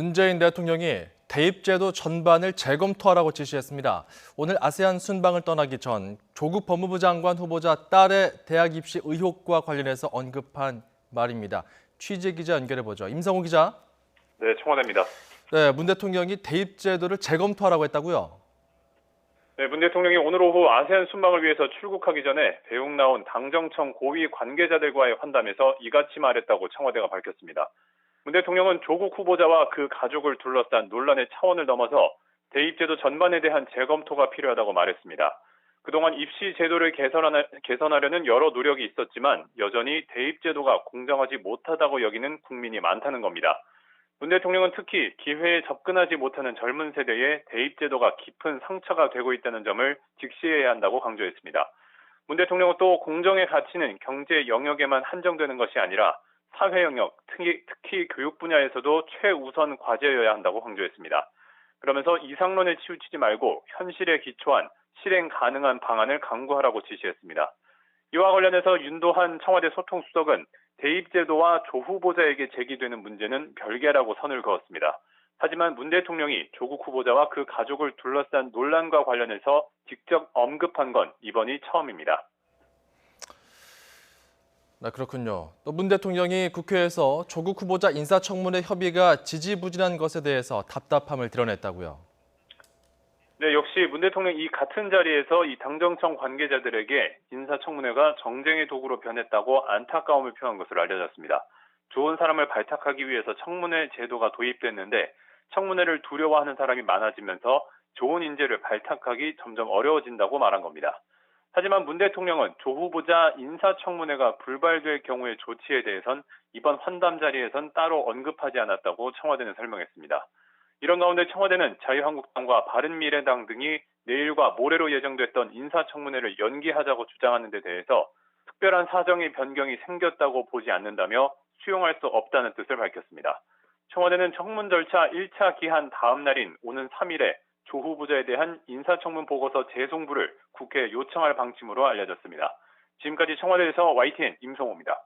문재인 대통령이 대입제도 전반을 재검토하라고 지시했습니다. 오늘 아세안 순방을 떠나기 전 조국 법무부 장관 후보자 딸의 대학 입시 의혹과 관련해서 언급한 말입니다. 취재 기자 연결해보죠. 임성호 기자. 네, 청와대입니다. 네, 문 대통령이 대입제도를 재검토하라고 했다고요? 네, 문 대통령이 오늘 오후 아세안 순방을 위해서 출국하기 전에 배웅 나온 당정청 고위 관계자들과의 환담에서 이같이 말했다고 청와대가 밝혔습니다. 문 대통령은 조국 후보자와 그 가족을 둘러싼 논란의 차원을 넘어서 대입제도 전반에 대한 재검토가 필요하다고 말했습니다. 그동안 입시 제도를 개선하려는 여러 노력이 있었지만 여전히 대입제도가 공정하지 못하다고 여기는 국민이 많다는 겁니다. 문 대통령은 특히 기회에 접근하지 못하는 젊은 세대에 대입제도가 깊은 상처가 되고 있다는 점을 직시해야 한다고 강조했습니다. 문 대통령은 또 공정의 가치는 경제 영역에만 한정되는 것이 아니라 사회 영역, 특히 교육 분야에서도 최우선 과제여야 한다고 강조했습니다. 그러면서 이상론에 치우치지 말고 현실에 기초한 실행 가능한 방안을 강구하라고 지시했습니다. 이와 관련해서 윤도한 청와대 소통수석은 대입제도와 조 후보자에게 제기되는 문제는 별개라고 선을 그었습니다. 하지만 문 대통령이 조국 후보자와 그 가족을 둘러싼 논란과 관련해서 직접 언급한 건 이번이 처음입니다. 네, 그렇군요. 또 문 대통령이 국회에서 조국 후보자 인사청문회 협의가 지지부진한 것에 대해서 답답함을 드러냈다고요? 네, 역시 문 대통령 이 같은 자리에서 이 당정청 관계자들에게 인사청문회가 정쟁의 도구로 변했다고 안타까움을 표한 것으로 알려졌습니다. 좋은 사람을 발탁하기 위해서 청문회 제도가 도입됐는데 청문회를 두려워하는 사람이 많아지면서 좋은 인재를 발탁하기 점점 어려워진다고 말한 겁니다. 하지만 문 대통령은 조 후보자 인사청문회가 불발될 경우의 조치에 대해선 이번 환담 자리에선 따로 언급하지 않았다고 청와대는 설명했습니다. 이런 가운데 청와대는 자유한국당과 바른미래당 등이 내일과 모레로 예정됐던 인사청문회를 연기하자고 주장하는 데 대해서 특별한 사정의 변경이 생겼다고 보지 않는다며 수용할 수 없다는 뜻을 밝혔습니다. 청와대는 청문 절차 1차 기한 다음 날인 오는 3일에 조 후보자에 대한 인사청문 보고서 재송부를 국회에 요청할 방침으로 알려졌습니다. 지금까지 청와대에서 YTN 임성호입니다.